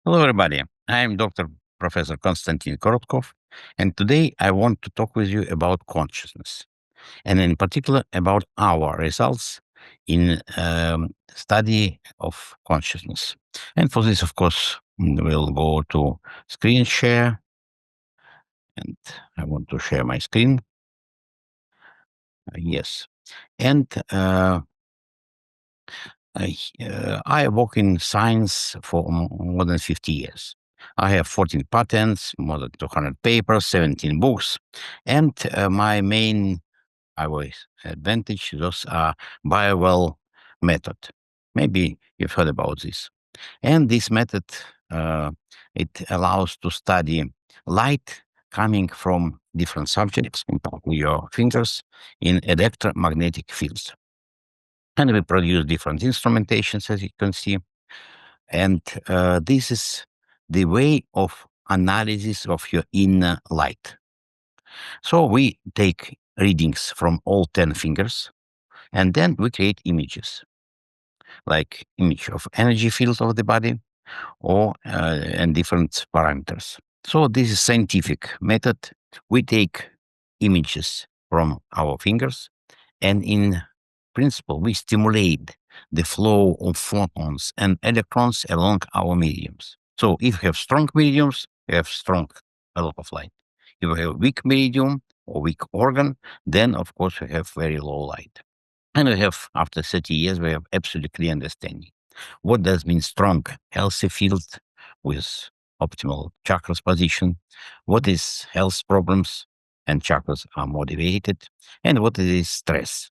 Hello, everybody. I'm Dr. Professor Konstantin Kurkov, and today I want to talk with you about consciousness, and in particular about our results in study of consciousness. And for this, of course, we'll go to screen share, and I want to share my screen. Yes, and I work in science for more than 50 years. I have 14 patents, more than 200 papers, 17 books, and my main advantage those are Bio-Well method. Maybe you've heard about this. And this method uh, it allows to study light coming from different subjects, in particular your fingers, in electromagnetic fields. And we produce different instrumentations, as you can see. And this is the way of analysis of your inner light. So we take readings from all 10 fingers, and then we create images, like image of energy field of the body or and different parameters. So this is scientific method. We take images from our fingers, and in principle, we stimulate the flow of photons and electrons along our mediums. So if you have strong mediums, you have a lot of light. If you have weak medium or weak organ, then of course you have very low light. And we have, after 30 years, we have absolutely clear understanding. What does mean strong, healthy field with optimal chakras position? What is health problems and chakras are motivated? And what is stress?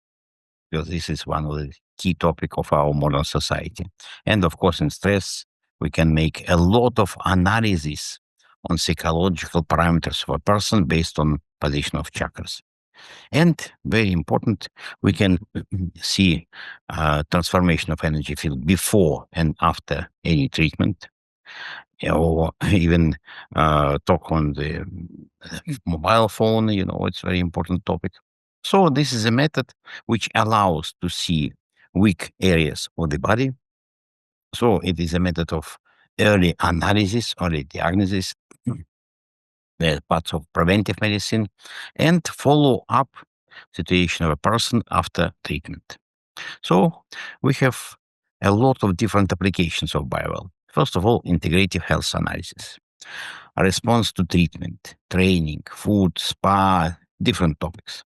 Because this is one of the key topic of our modern society. And of course, in stress, we can make a lot of analysis on psychological parameters of a person based on position of chakras. And very important, we can see transformation of energy field before and after any treatment, or even talk on the mobile phone. It's very important topic. So this is a method which allows to see weak areas of the body. So it is a method of early analysis, early diagnosis, the parts of preventive medicine, and follow up situation of a person after treatment. So we have a lot of different applications of Bio-Well. First of all, integrative health analysis, a response to treatment, training, food, spa, different topics.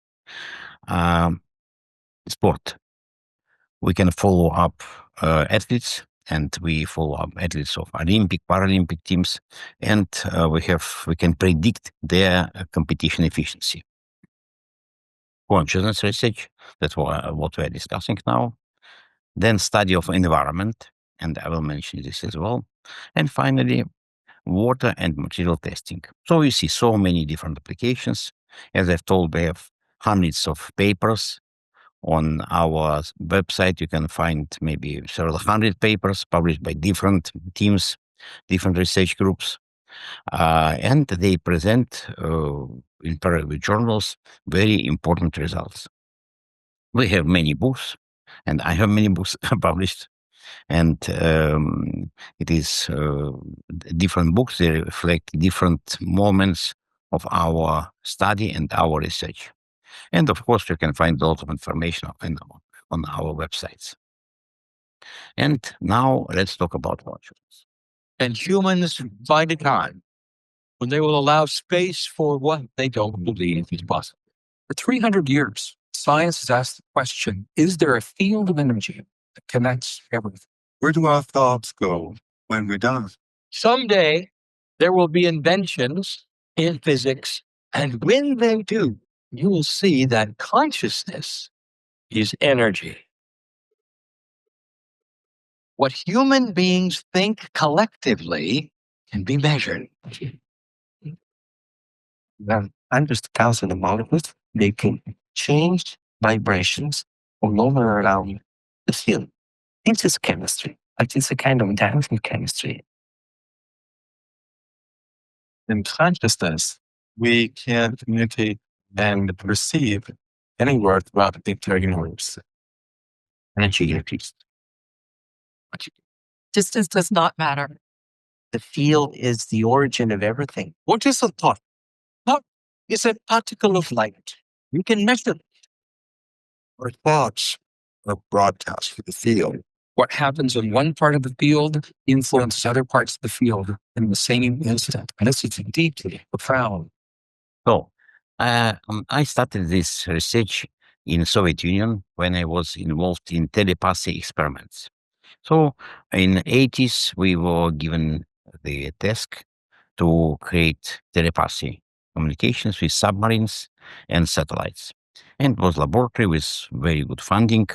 Um, Sport. We can follow up athletes, and we follow up athletes of Olympic, Paralympic teams, and we can predict their competition efficiency. Consciousness research, that's what we are discussing now. Then study of environment, and I will mention this as well. And finally, water and material testing. So you see so many different applications. As I've told, we have hundreds of papers. On our website, you can find maybe several hundred papers published by different teams, different research groups, and they present in periodic journals very important results. We have many books, and I have many books published, and it is different books. They reflect different moments of our study and our research. And of course, you can find a lot of information on our websites. And now let's talk about consciousness. And humans find a time when they will allow space for what they don't believe is possible. For 300 years, science has asked the question, is there a field of energy that connects everything? Where do our thoughts go when we're done? Someday, there will be inventions in physics, and when they do, you will see that consciousness is energy. What human beings think collectively can be measured. Hundreds of thousands of molecules, they can change vibrations all over around the field. This is chemistry. It's a kind of dancing chemistry. In consciousness, we can communicate and perceive anywhere throughout the entire universe. Energy increased. Distance does not matter. The field is the origin of everything. What is a thought? Thought is a particle of light. You can measure it. Our thoughts are broadcast through the field. What happens in one part of the field influences other parts of the field in the same instant. And this is deeply profound. So, I started this research in Soviet Union when I was involved in telepathy experiments. So, in 80s, we were given the task to create telepathy communications with submarines and satellites. And it was laboratory with very good funding,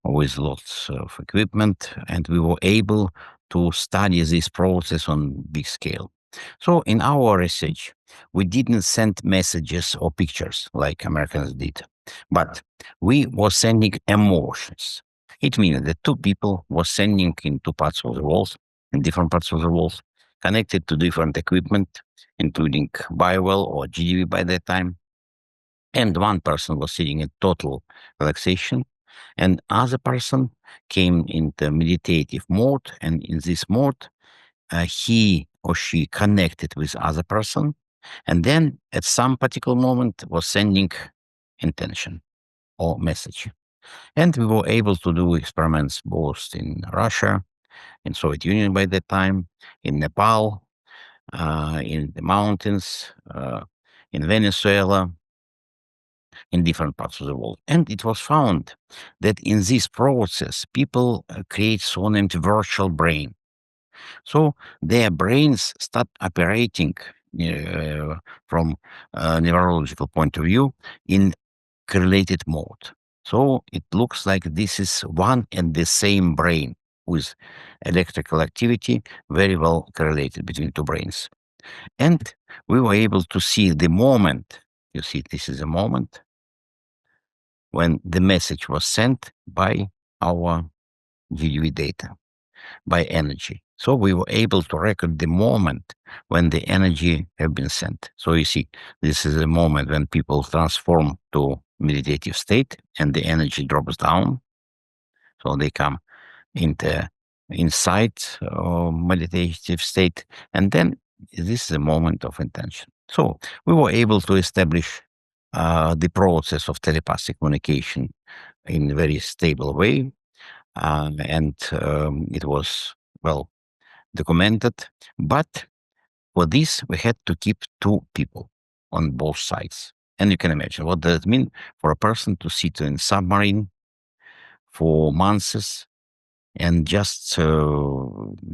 with lots of equipment, and we were able to study this process on big scale. So in our research, we didn't send messages or pictures like Americans did, but we were sending emotions. It means that two people were sending in two parts of the world, in different parts of the world, connected to different equipment, including Bio-Well or GDV by that time. And one person was sitting in total relaxation, and other person came into meditative mode, and in this mode, he or she connected with other person, and then at some particular moment was sending intention or message. And we were able to do experiments both in Russia, in Soviet Union by that time, in Nepal, in the mountains, in Venezuela, in different parts of the world. And it was found that in this process, people create so-named virtual brain. So their brains start operating from a neurological point of view in correlated mode. So it looks like this is one and the same brain with electrical activity very well correlated between two brains. And we were able to see the moment, you see, this is a moment when the message was sent by our GUV data, by energy. So we were able to record the moment when the energy have been sent. So you see, this is a moment when people transform to meditative state and the energy drops down. So they come into inside meditative state. And then this is a moment of intention. So we were able to establish the process of telepathic communication in a very stable way. And it was well documented. But for this, we had to keep two people on both sides. And you can imagine what does it mean for a person to sit in submarine for months and just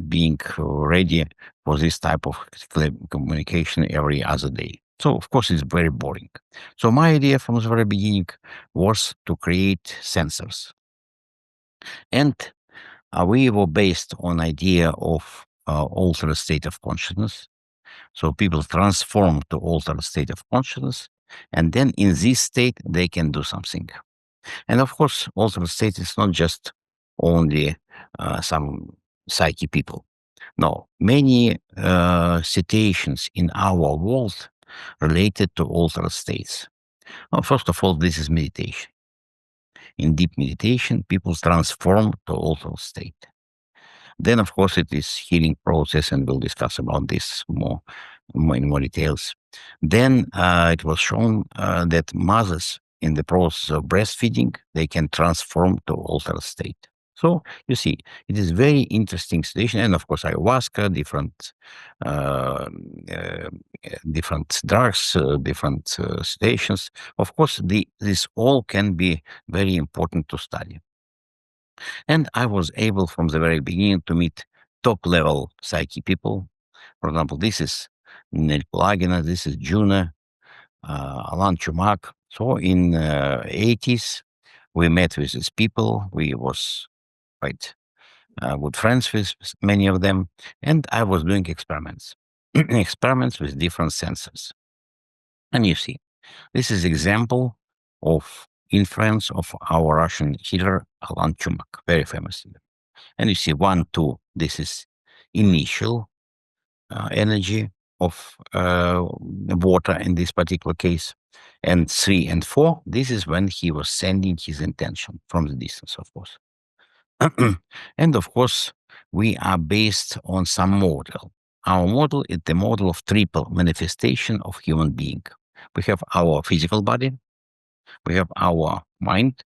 being ready for this type of communication every other day. So, of course, it's very boring. So my idea from the very beginning was to create sensors. And we were based on idea of altered state of consciousness. So people transform to altered state of consciousness, and then in this state they can do something. And of course, altered state is not just only some psyche people. No, many situations in our world related to altered states. Well, first of all, this is meditation. In deep meditation, people transform to altered state. Then, of course, it is healing process, and we'll discuss about this more in more details. Then it was shown that mothers in the process of breastfeeding, they can transform to altered state. So you see, it is very interesting situation, and of course, ayahuasca, different drugs, different situations. Of course, this all can be very important to study. And I was able from the very beginning to meet top level psyche people. For example, this is Nel Plagina, this is Juna, Alan Chumak. So in 80s, we met with these people. We was quite good friends with many of them. And I was doing experiments, experiments with different sensors. And you see, this is example of influence of our Russian healer, Alan Chumak, very famous. And you see 1, 2, this is initial energy of water in this particular case. And 3 and 4, this is when he was sending his intention from the distance, of course. And of course, we are based on some model. our model is the model of triple manifestation of human being. We have our physical body, we have our mind,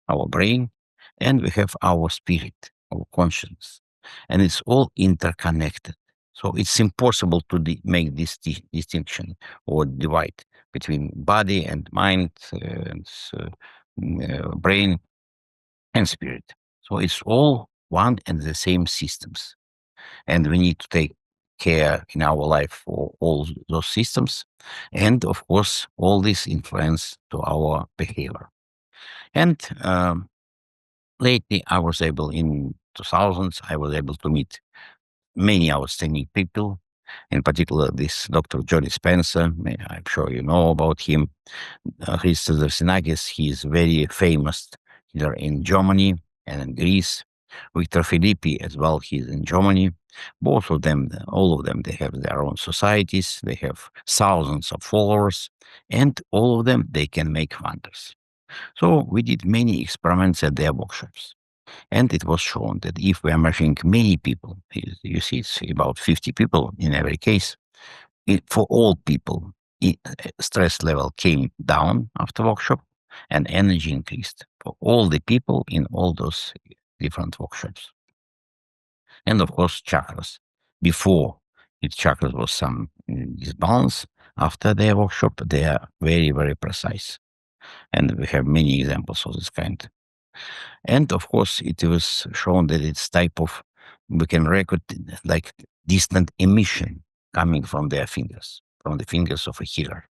our brain, and we have our spirit, our consciousness. And it's all interconnected. So it's impossible to make this distinction or divide between body and mind and brain and spirit. So it's all one and the same systems. And we need to take care in our life for all those systems. And of course, all this influence to our behavior. And lately, I was able, in 2000s, I was able to meet many outstanding people, in particular this Dr. Johnny Spencer. I'm sure you know about him. Christos Dersinakis, he is very famous here in Germany and in Greece. Victor Filippi as well, he's in Germany. Both of them, all of them, they have their own societies, they have thousands of followers, and all of them, they can make wonders. So we did many experiments at their workshops. And it was shown that if we are measuring many people, you see it's about 50 people in every case, for all people, stress level came down after workshop and energy increased for all the people in all those different workshops. And of course, chakras. Before, its chakras was some disbalance. After their workshop, they are very, very precise. And we have many examples of this kind. And of course, it was shown that it's type of, we can record like distant emission coming from their fingers, from the fingers of a healer.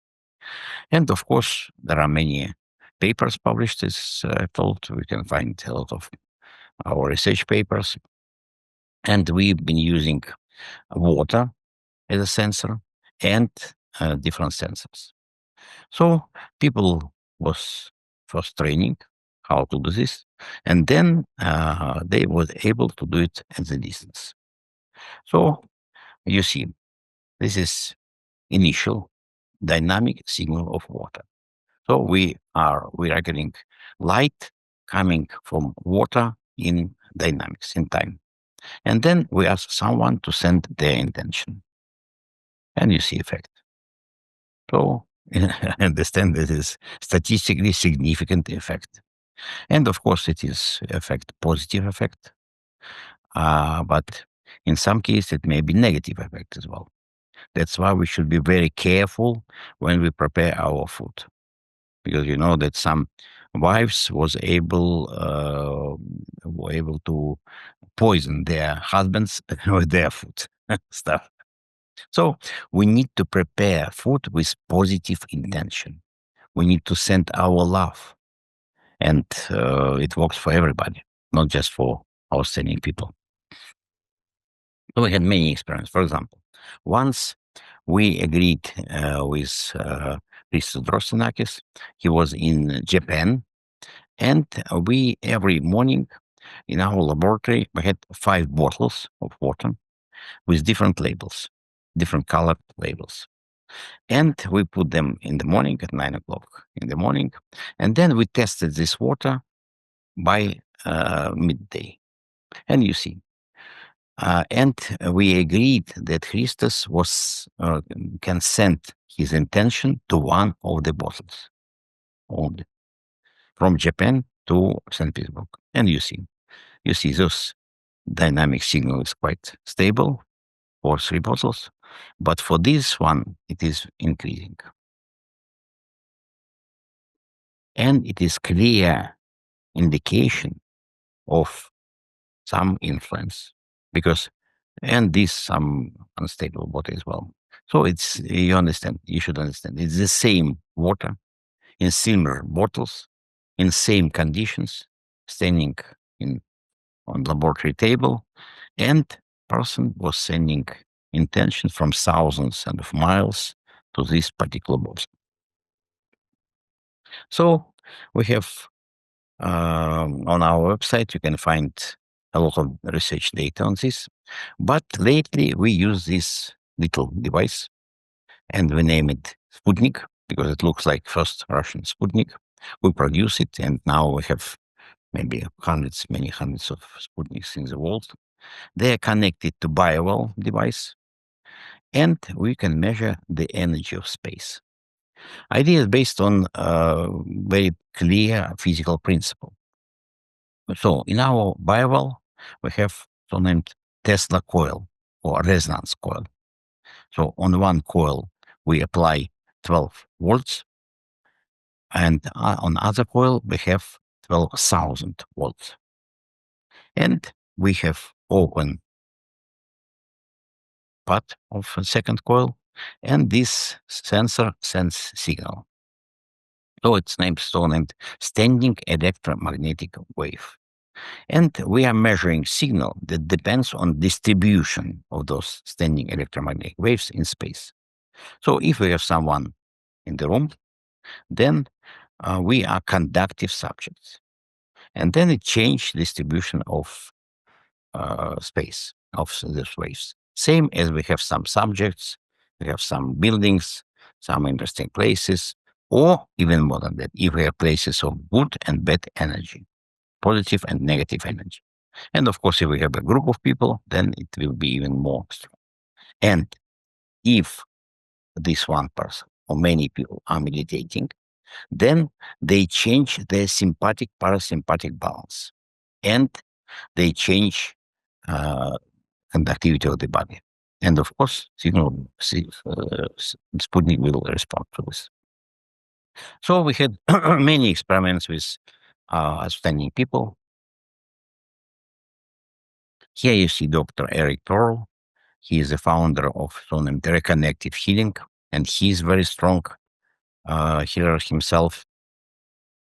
And of course, there are many papers published, as I told. We can find a lot of our research papers. And we've been using water as a sensor and different sensors. So people was first training how to do this, and then they were able to do it at the distance. So you see, this is initial dynamic signal of water. So we're recording light coming from water in dynamics, in time. And then we ask someone to send their intention. And you see effect. So I understand this is statistically significant effect. And of course, it is effect, positive effect. But in some cases, it may be negative effect as well. That's why we should be very careful when we prepare our food, because you know that some wives were able to poison their husbands with their food stuff. So we need to prepare food with positive intention. We need to send our love, and it works for everybody, not just for outstanding people. So we had many experiments. For example, once we agreed with Christos Drostinakis. He was in Japan, and we every morning in our laboratory we had 5 bottles of water with different labels, different colored labels. And we put them in the morning at 9 o'clock in the morning. And then we tested this water by midday. And you see. And we agreed that Christos can send his intention to one of the bottles only, from Japan to St. Petersburg. And you see those dynamic signal is quite stable for 3 bottles, but for this one, it is increasing. And it is clear indication of some influence, because, and this some unstable water as well. So it's, you should understand, it's the same water in similar bottles, in same conditions, standing on laboratory table, and person was sending intention from thousands and of miles to this particular bottle. So we have on our website, you can find a lot of research data on this. But lately, we use this little device, and we name it Sputnik because it looks like first Russian Sputnik. We produce it, and now we have maybe many hundreds of Sputniks in the world. They are connected to Bio-Well device, and we can measure the energy of space. Idea is based on a very clear physical principle. So in our Bible, we have so-named Tesla coil or resonance coil. So on one coil, we apply 12 volts, and on other coil, we have 12,000 volts. And we have open part of a second coil, and this sensor sends signal. So it's named so-named standing electromagnetic wave. And we are measuring signal that depends on distribution of those standing electromagnetic waves in space. So if we have someone in the room, then we are conductive subjects. And then it change distribution of space of these waves. Same as we have some subjects, we have some buildings, some interesting places, or even more than that, if we have places of good and bad energy, positive and negative energy. And of course, if we have a group of people, then it will be even more strong. And if this one person or many people are meditating, then they change their sympathetic parasympathetic balance, and they change conductivity of the body. And of course, Sputnik will respond to this. So we had many experiments with outstanding people. Here you see Dr. Eric Pearl. He is the founder of so-named reconnective healing, and he is very strong healer himself.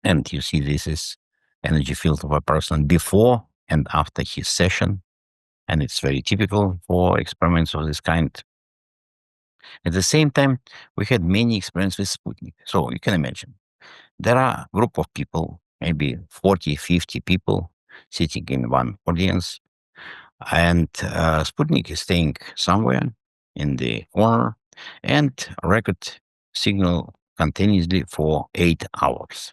And you see this is energy field of a person before and after his session. And it's very typical for experiments of this kind. At the same time, we had many experiments with Sputnik. So you can imagine, there are a group of people, maybe 40, 50 people sitting in one audience, and Sputnik is staying somewhere in the corner and record signal continuously for 8 hours.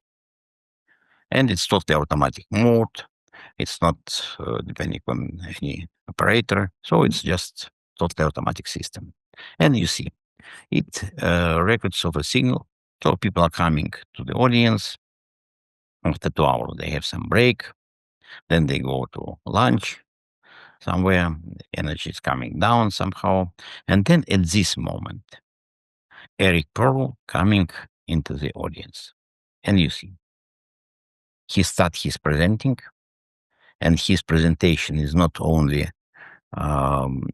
And it's totally automatic mode. It's not depending on any operator. So it's just totally automatic system. And you see, it records of a signal. So people are coming to the audience. After 2 hours, they have some break. Then they go to lunch somewhere. Energy is coming down somehow. And then at this moment, Eric Pearl coming into the audience. And you see, he starts his presenting. And his presentation is not only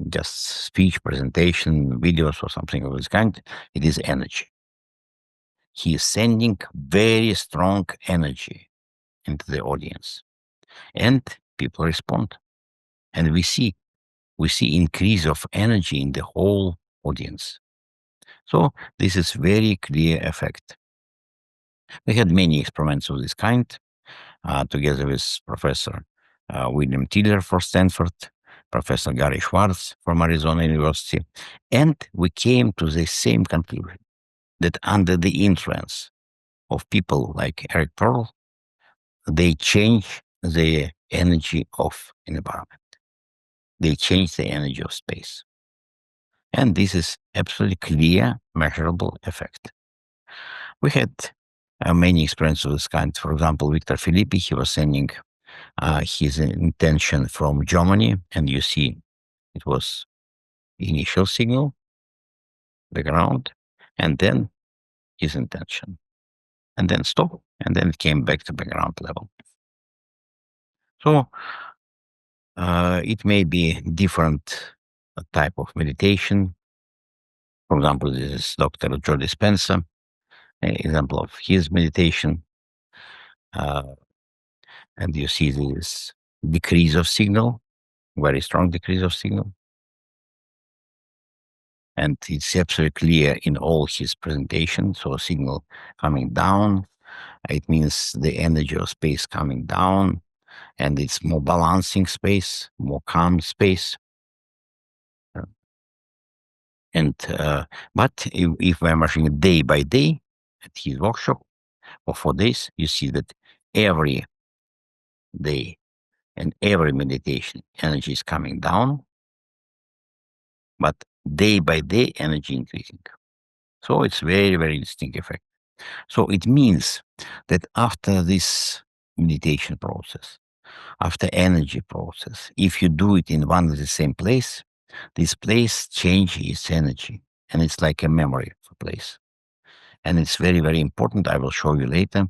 just speech, presentation, videos, or something of this kind. It is energy. He is sending very strong energy into the audience, and people respond. And we see increase of energy in the whole audience. So this is very clear effect. We had many experiments of this kind together with Professor William Tiller for Stanford, Professor Gary Schwartz from Arizona University, and we came to the same conclusion that under the influence of people like Eric Pearl, they change the energy of an environment. They change the energy of space. And this is absolutely clear, measurable effect. We had many experiences of this kind. For example, Victor Filippi, he was sending his intention from Germany, and you see it was initial signal, background, and then his intention, and then stop, and then it came back to background level. So it may be different type of meditation. For example, this is Dr. Joe Dispenza, an example of his meditation. And you see this decrease of signal, very strong decrease of signal. And it's absolutely clear in all his presentations. So signal coming down, it means the energy of space coming down, and it's more balancing space, more calm space. And but if we're measuring day by day at his workshop for 4 days, you see that every day and every meditation energy is coming down, but day by day, energy increasing. So it's very, very distinct effect. So it means that after this meditation process, after energy process, if you do it in one and the same place, this place changes its energy, and it's like a memory of a place. And it's very, very important. I will show you later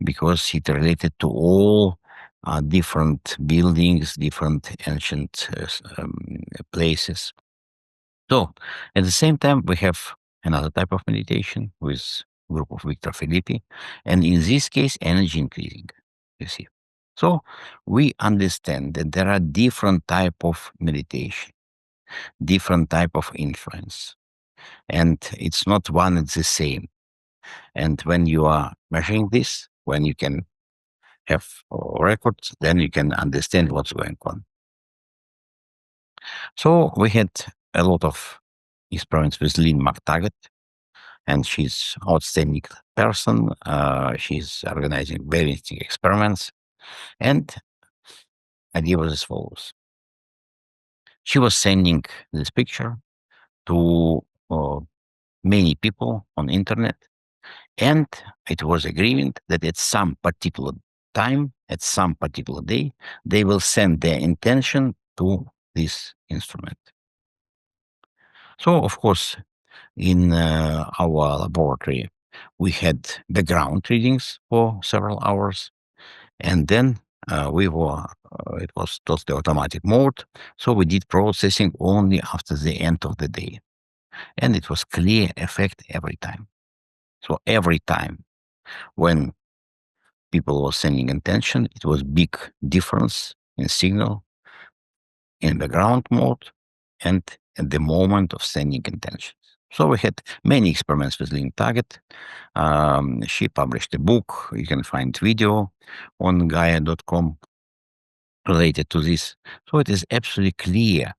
because it related to all different buildings, different ancient places. So at the same time, we have another type of meditation with group of Victor Filippi, and in this case, energy increasing. You see. So we understand that there are different type of meditation, different type of influence, and it's not one and the same. And when you are measuring this, when you can have records, then you can understand what's going on. So we had a lot of experiments with Lynn McTaggart, and she's outstanding person. She's organizing very interesting experiments, and idea was as follows. She was sending this picture to many people on internet, and it was agreement that at some particular time, at some particular day, they will send their intention to this instrument. So, of course, in our laboratory, we had background readings for several hours, and then it was totally automatic mode. So we did processing only after the end of the day, and it was clear effect every time. So every time when people were sending intention, it was big difference in signal in background mode and at the moment of sending intentions. So we had many experiments with Lynn Target. She published a book. You can find video on Gaia.com related to this. So it is absolutely clear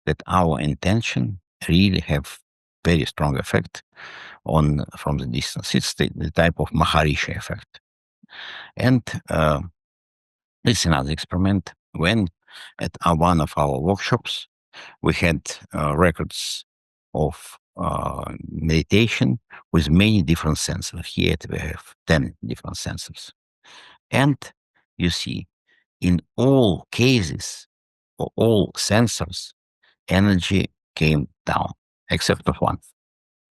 that our intention really have very strong effect on from the distance. It's the type of Maharishi effect. And this is another experiment when at one of our workshops we had records of meditation with many different sensors. Here we have 10 different sensors. And you see, in all cases, for all sensors, energy came down, except of one.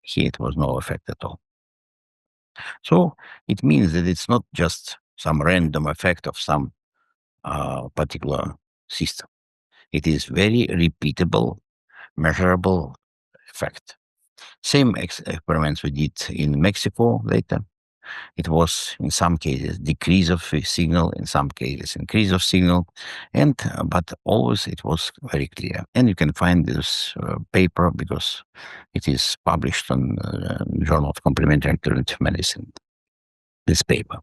Here it was no effect at all. So it means that it's not just some random effect of some particular system. It is very repeatable, measurable effect. Same experiments we did in Mexico later. It was in some cases decrease of signal, in some cases increase of signal, and but always it was very clear. And you can find this paper because it is published on Journal of Complementary Alternative Medicine. This paper.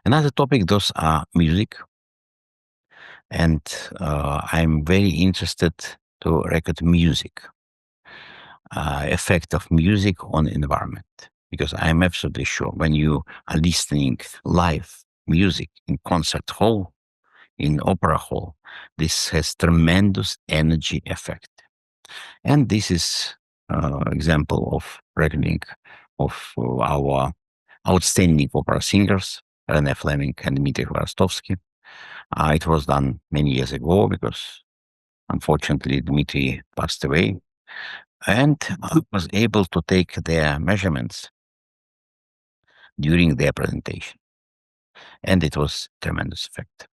Another topic, those are music, and I'm very interested to record music. Effect of music on environment, because I'm absolutely sure when you are listening live music in concert hall, in opera hall, this has tremendous energy effect. And this is example of recording of our outstanding opera singers, René Fleming and Dmitry Chvorostovsky. It was done many years ago because unfortunately Dmitry passed away, and was able to take their measurements during their presentation. And it was tremendous effect.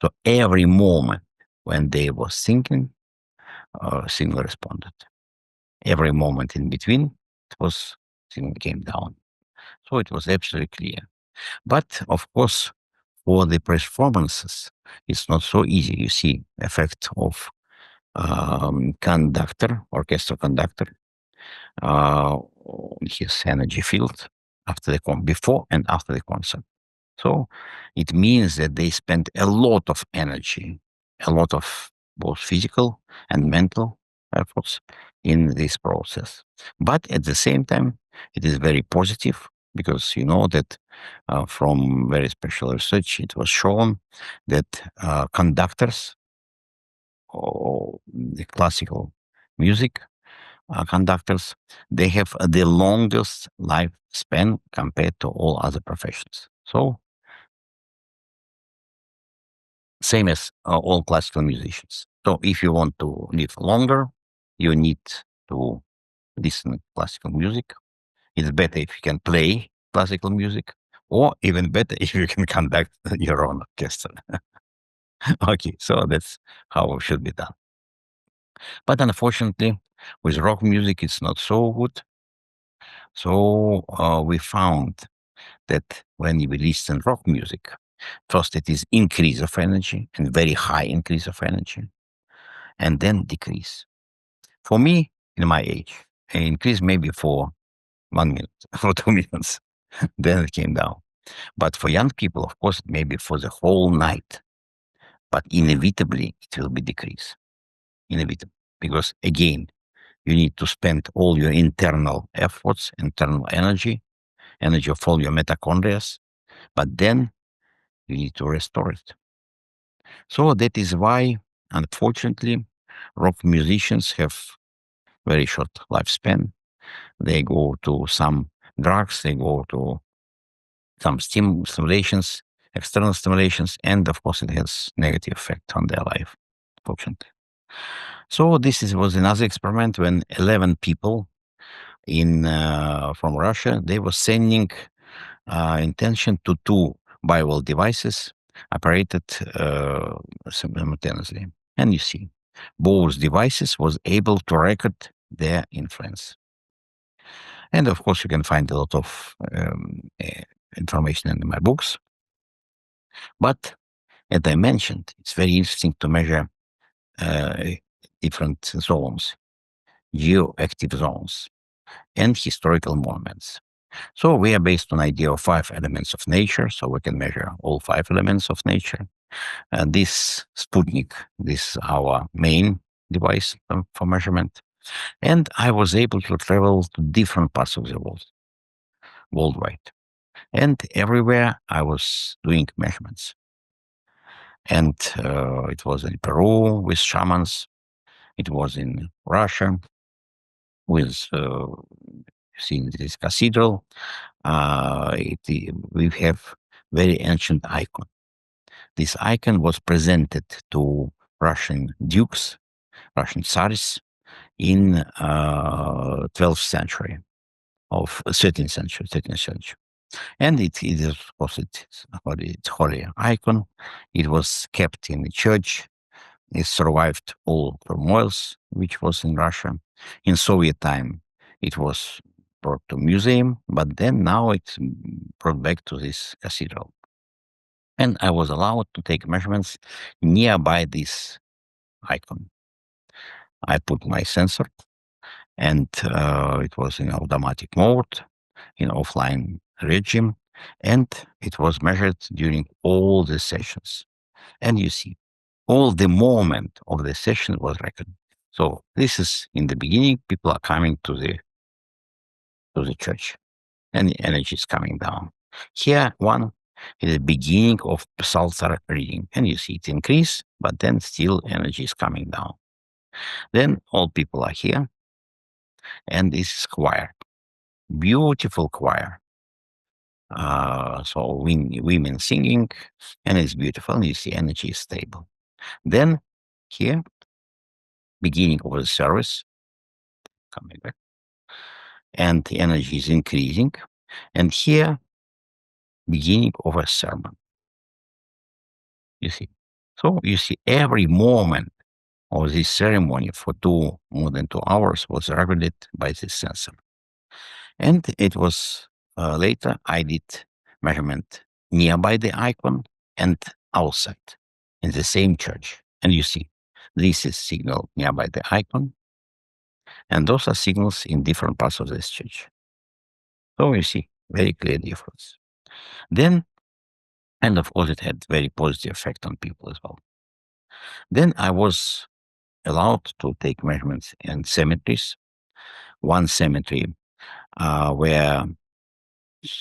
So every moment when they were thinking, signal responded. Every moment in between, it was signal came down. So it was absolutely clear. But of course, for the performances, it's not so easy. You see effect of conductor, orchestral conductor, his energy field after the before and after the concert. So it means that they spend a lot of energy, a lot of both physical and mental efforts in this process. But at the same time, it is very positive because you know that from very special research, it was shown that conductors or the classical music conductors, they have the longest lifespan compared to all other professions. So, same as all classical musicians. So, if you want to live longer, you need to listen to classical music. It's better if you can play classical music, or even better if you can conduct your own orchestra. Okay, so that's how it should be done. But unfortunately, with rock music, it's not so good. So we found that when we listen rock music, first it is increase of energy and very high increase of energy, and then decrease. For me, in my age, I increased maybe for 1 minute, for 2 minutes, then it came down. But for young people, of course, maybe for the whole night. But inevitably, it will be decrease. Inevitable. Because again, you need to spend all your internal efforts, internal energy of all your mitochondria, but then you need to restore it. So that is why, unfortunately, rock musicians have very short lifespan. They go to some drugs, they go to some stimulations, external stimulations, and of course, it has negative effect on their life, fortunately. So this was another experiment when 11 people from Russia, they were sending intention to two Bio devices operated simultaneously. And you see, both devices was able to record their influence. And of course, you can find a lot of information in my books. But as I mentioned, it's very interesting to measure different zones, geoactive zones, and historical moments. So we are based on idea of 5 elements of nature, so we can measure all 5 elements of nature. This Sputnik, this is our main device for measurement. And I was able to travel to different parts of the world, worldwide. And everywhere I was doing measurements. And it was in Peru with shamans. It was in Russia with, seeing this cathedral. We have very ancient icon. This icon was presented to Russian dukes, Russian tsars in 12th century of 13th century. And it is, of course, it's holy icon. It was kept in the church. It survived all turmoils which was in Russia. In Soviet time, it was brought to museum, but then now it's brought back to this cathedral. And I was allowed to take measurements nearby this icon. I put my sensor, and it was in automatic mode, in offline regime, and it was measured during all the sessions. And you see, all the moment of the session was recorded. So this is in the beginning, people are coming to the church, and the energy is coming down. Here, one is the beginning of psalter reading, and you see it increase, but then still energy is coming down. Then all people are here, and this is choir, beautiful choir. So women singing, and it's beautiful. And you see energy is stable. Then here, beginning of the service, coming back, and the energy is increasing. And here, beginning of a sermon. You see. So you see every moment of this ceremony for more than 2 hours was recorded by this sensor. And it was later I did measurement nearby the icon and outside in the same church. And you see, this is signal nearby the icon, and those are signals in different parts of this church. So you see, very clear difference. Then, and of course, it had very positive effect on people as well. Then I was allowed to take measurements in cemeteries. One cemetery where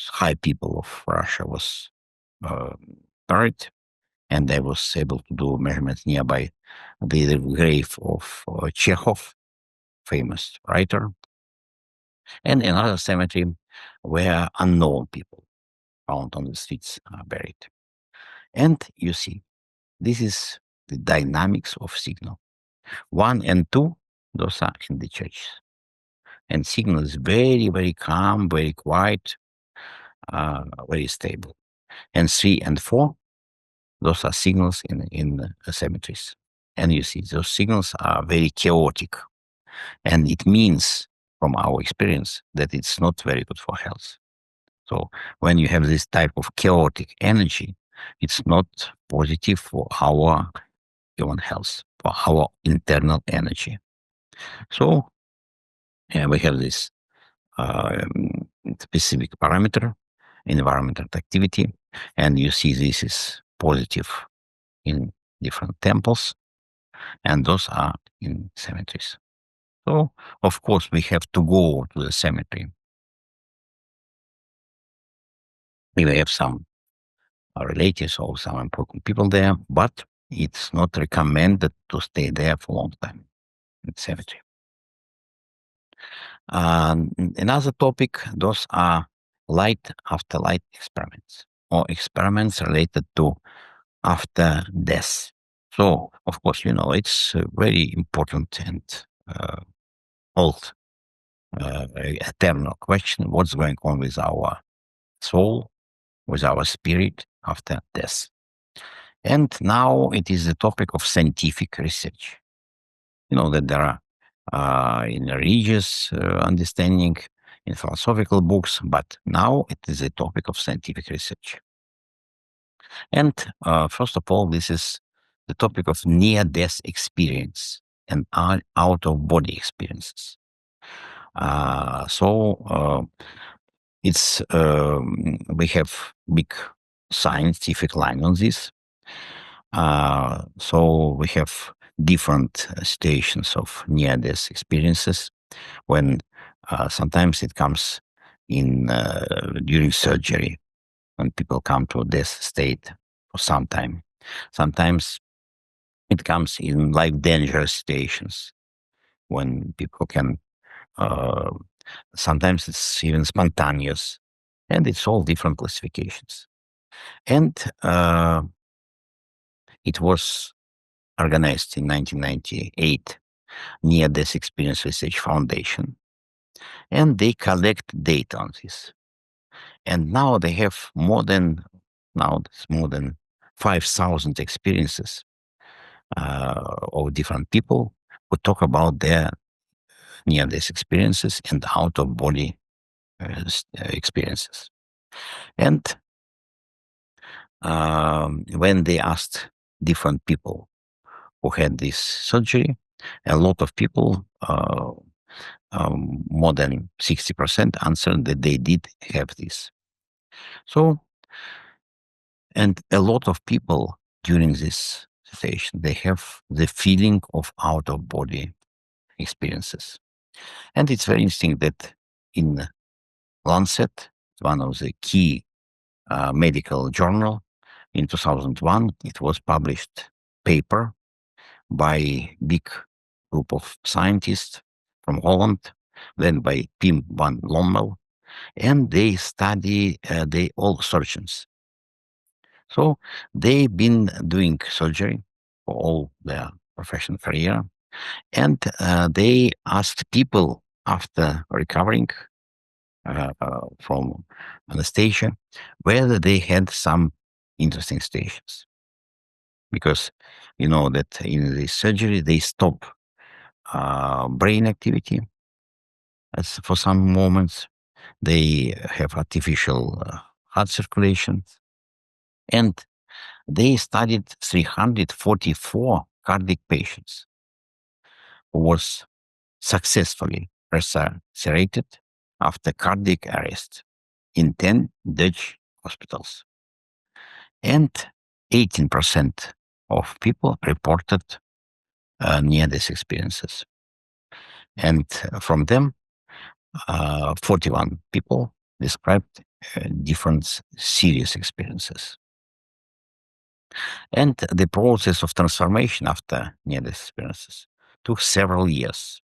high people of Russia was buried, and I was able to do measurements nearby the grave of Chekhov, famous writer, and another cemetery where unknown people found on the streets are buried. And you see, this is the dynamics of signal. 1 and 2, those are in the churches. And signal is very, very calm, very quiet, very stable. And 3 and 4, those are signals in cemeteries. And you see, those signals are very chaotic. And it means, from our experience, that it's not very good for health. So when you have this type of chaotic energy, it's not positive for our human health, for our internal energy. So we have this specific parameter, environmental activity, and you see this is positive in different temples, and those are in cemeteries. So, of course, we have to go to the cemetery. We may have some relatives or some important people there, but it's not recommended to stay there for a long time in the cemetery. Another topic, those are light after light experiments or experiments related to after death. So, of course, it's a very important and old, eternal question. What's going on with our soul, with our spirit after death? And now it is the topic of scientific research. That there are in religious understanding, in philosophical books, but now it is a topic of scientific research. And first of all, this is the topic of near-death experience and out-of-body experiences. So it's we have big scientific line on this. So we have different stations of near-death experiences when sometimes it comes in during surgery, when people come to a death state for some time. Sometimes it comes in life dangerous situations when people can, sometimes it's even spontaneous, and it's all different classifications. And it was organized in 1998 near Death Experience Research Foundation, and they collect data on this. And now they have more than 5,000 experiences of different people who talk about their near-death experiences and out-of-body experiences. And when they asked different people who had this surgery, a lot of people, more than 60%, answered that they did have this. So, and a lot of people during this station, they have the feeling of out-of-body experiences. And it's very interesting that in Lancet, one of the key medical journal, in 2001, it was published paper by big group of scientists from Holland, led by Pim van Lommel, and they study, they all surgeons. So they've been doing surgery for all their professional career, and they asked people after recovering from anesthesia whether they had some interesting stations. Because you know that in the surgery they stop brain activity for some moments. They have artificial heart circulation, and they studied 344 cardiac patients who was successfully resuscitated after cardiac arrest in 10 Dutch hospitals. And 18% of people reported near-death experiences. And from them, 41 people described different serious experiences. And the process of transformation after near-death experiences took several years.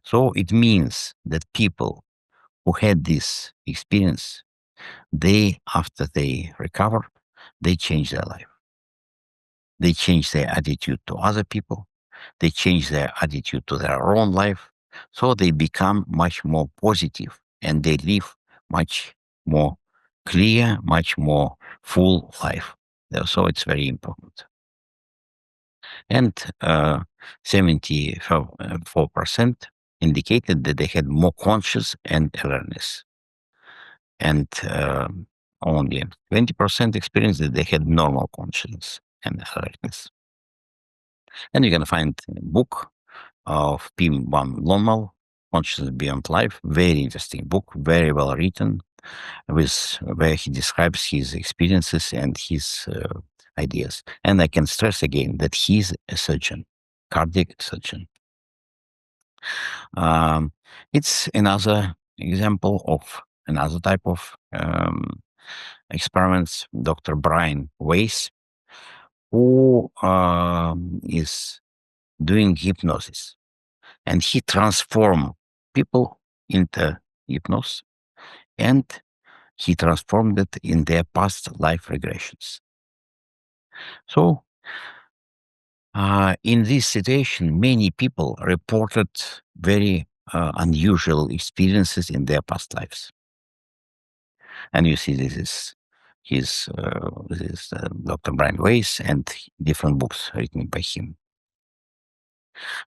So it means that people who had this experience, after they recover, they change their life. They change their attitude to other people. They change their attitude to their own life. So they become much more positive and they live much more clear, much more full life. So it's very important. And 74% indicated that they had more conscious and awareness. And only 20% experienced that they had normal consciousness and awareness. And you can find a book of Pim van Lommel, Consciousness Beyond Life, very interesting book, very well written, where he describes his experiences and his ideas. And I can stress again that he's a surgeon, cardiac surgeon. It's another example of another type of experiments. Dr. Brian Weiss, who is doing hypnosis, and he transformed people into hypnosis, and he transformed it in their past life regressions. So in this situation, many people reported very unusual experiences in their past lives. And you see, this is Dr. Brian Weiss and different books written by him.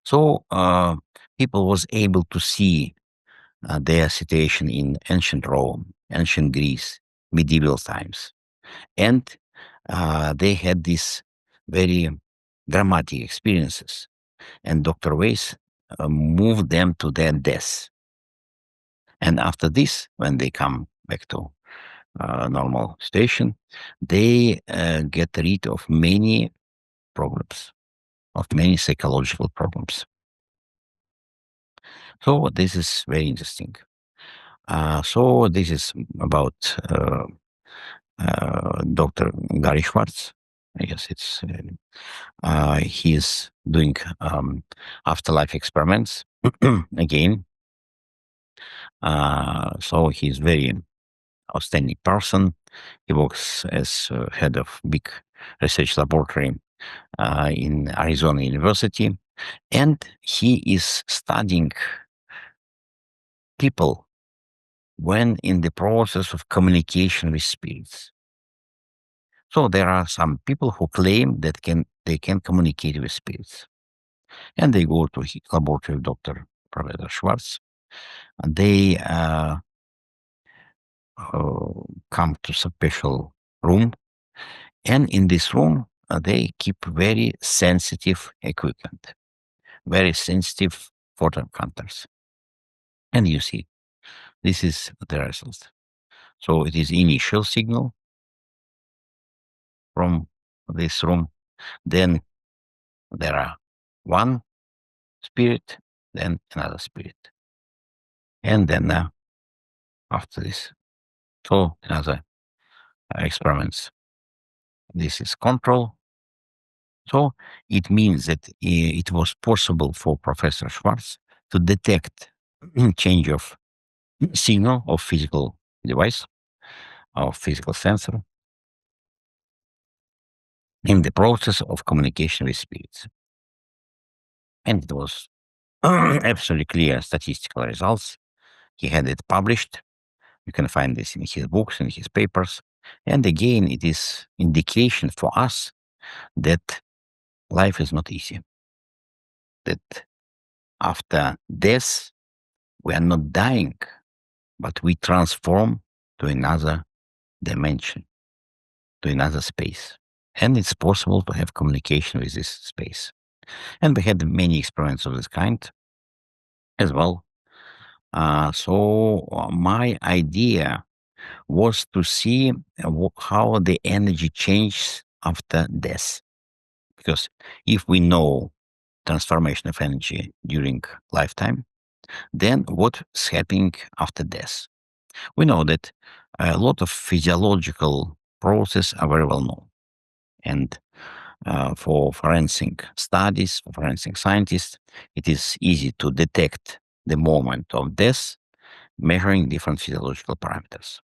So people was able to see their situation in ancient Rome, ancient Greece, medieval times, and they had these very dramatic experiences. And Dr. Weiss moved them to their death. And after this, when they come back to normal station, they get rid of many problems, of many psychological problems. So this is very interesting. So this is about Dr. Gary Schwartz. I guess it's he's doing afterlife experiments again. So he's very outstanding person. He works as head of big research laboratory in Arizona University, and he is studying people when in the process of communication with spirits. So there are some people who claim that they can communicate with spirits, and they go to his laboratory, Dr. Professor Schwartz, and they come to special room, and in this room they keep very sensitive equipment, very sensitive photon counters, and you see this is the result. So it is initial signal from this room, then there are one spirit, then another spirit, and then after this, so another experiments. This is control. So it means that it was possible for Professor Schwartz to detect change of signal of physical device, of physical sensor, in the process of communication with spirits. And it was absolutely clear statistical results. He had it published. You can find this in his books and his papers. And again, it is indication for us that life is not easy. That after death, we are not dying, but we transform to another dimension, to another space. And it's possible to have communication with this space. And we had many experiments of this kind as well. So my idea was to see how the energy changes after death. Because if we know transformation of energy during lifetime, then what's happening after death? We know that a lot of physiological processes are very well known. And for forensic studies, for forensic scientists, it is easy to detect the moment of death, measuring different physiological parameters.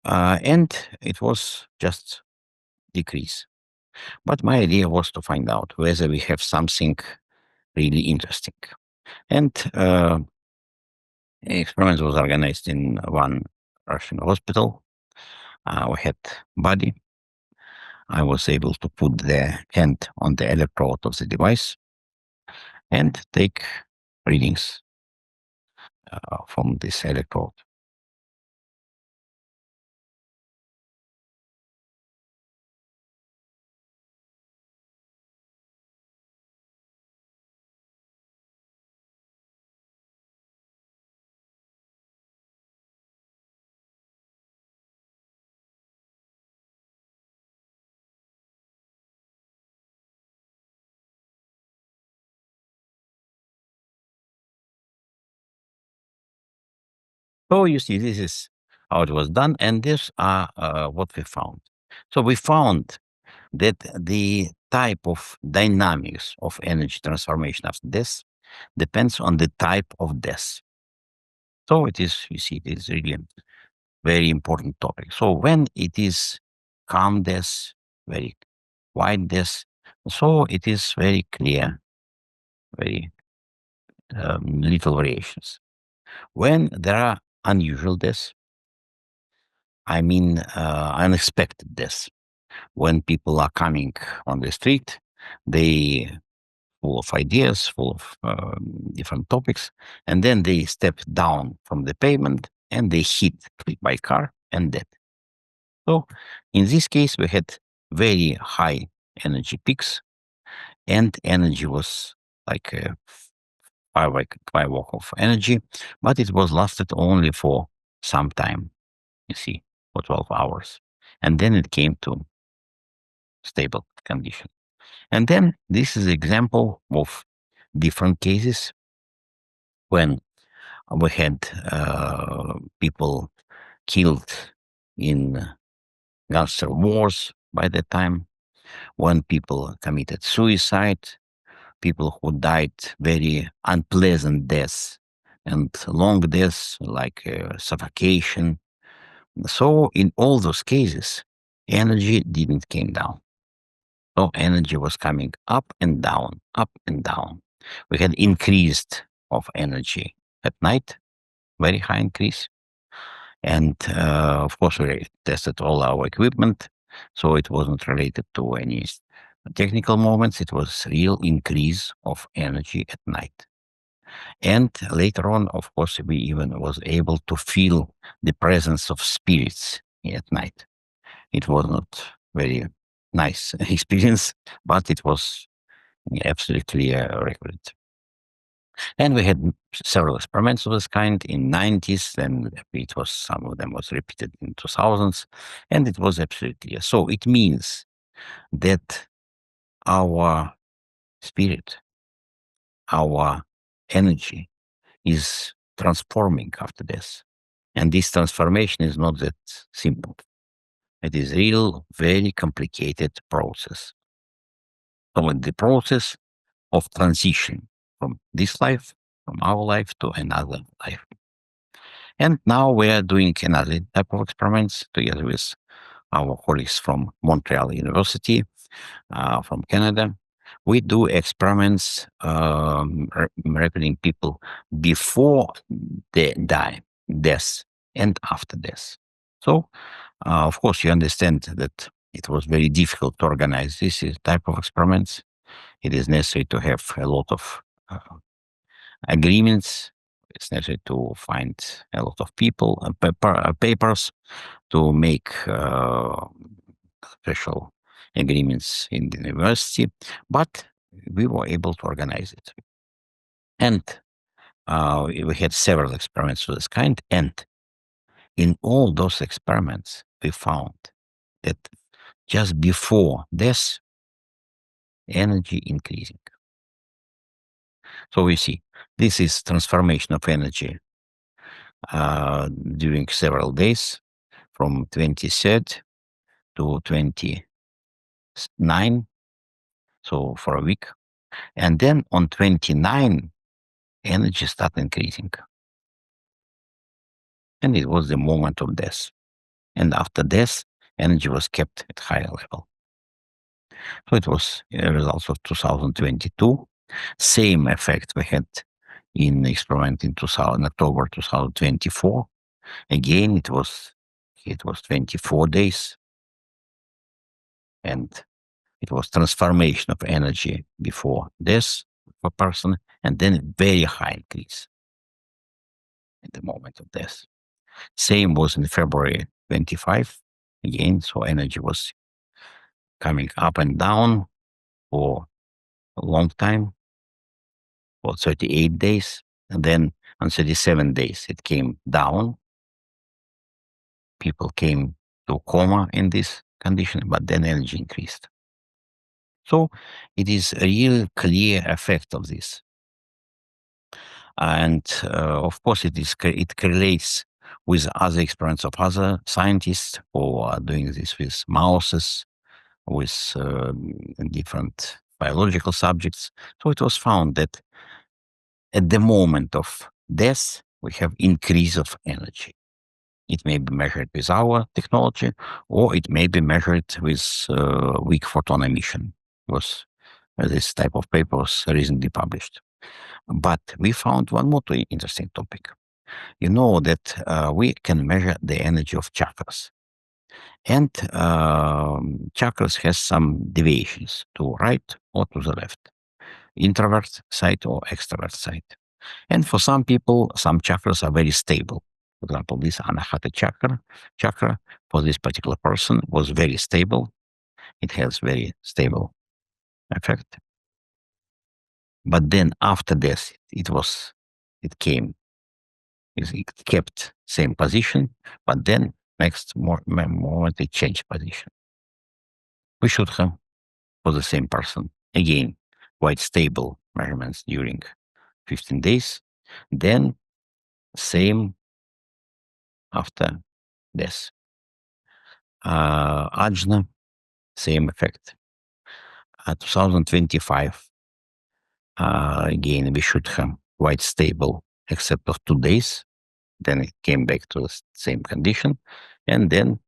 And it was just decrease. But my idea was to find out whether we have something really interesting. And experiment was organized in one Russian hospital. We had body. I was able to put the hand on the electrode of the device and take readings from this electrode. So you see, this is how it was done, and this are what we found. So we found that the type of dynamics of energy transformation after death depends on the type of death. So it is, you see, it is really a very important topic. So when it is calm death, very quiet death, so it is very clear, very little variations. When there are unusual deaths, I mean unexpected deaths, when people are coming on the street, they full of ideas, full of different topics, and then they step down from the pavement and they hit by car and dead. So in this case, we had very high energy peaks, and energy was like a firework of energy, but it was lasted only for some time. You see, for 12 hours, and then it came to stable condition. And then this is example of different cases when we had people killed in gangster wars by that time, when people committed suicide, people who died very unpleasant deaths and long deaths like suffocation. So in all those cases, energy didn't came down. So energy was coming up and down, up and down. We had increased of energy at night, very high increase. And of course, we tested all our equipment. So it wasn't related to any technical moments. It was real increase of energy at night. And later on, of course, we even was able to feel the presence of spirits at night. It was not very nice experience, but it was absolutely recorded. And we had several experiments of this kind in 90s, and it was some of them was repeated in 2000s, and it was absolutely clear. So it means that our spirit, our energy is transforming after death. And this transformation is not that simple. It is real, very complicated process. So the process of transition from this life, from our life to another life. And now we are doing another type of experiments together with our colleagues from Montreal University, from Canada. We do experiments recording people before they die, death, and after death. So, of course, you understand that it was very difficult to organize this type of experiments. It is necessary to have a lot of agreements. It's necessary to find a lot of people and papers to make special agreements in the university, but we were able to organize it. And we had several experiments of this kind, and in all those experiments, we found that just before death, energy increasing. So we see this is transformation of energy during several days, from 23rd to 29, so for a week. And then on 29, energy started increasing. And it was the moment of death. And after death, energy was kept at higher level. So it was a result of 2022. Same effect we had in experiment in October 2024. Again, it was 24 days, and it was transformation of energy before death of a person, and then very high increase at the moment of death. Same was in February 25. Again, so energy was coming up and down for a long time, for 38 days. And then on 37 days, it came down. People came to coma in this condition, but then energy increased. So it is a real clear effect of this. And of course, it correlates with other experiments of other scientists who are doing this with mouses, with different biological subjects. So it was found that at the moment of death, we have increase of energy. It may be measured with our technology, or it may be measured with weak photon emission. Was this type of paper was recently published. But we found one more interesting topic. You know that we can measure the energy of chakras. And chakras has some deviations to right or to the left, introvert side or extrovert side. And for some people, some chakras are very stable. For example, this anahata chakra for this particular person was very stable. It has very stable effect. But then after death, it kept same position, but then next moment it changed position. We should have for the same person again quite stable measurements during 15 days, then same after death. Ajna, same effect. 2025, again we should have quite stable except of 2 days. Then it came back to the same condition, and then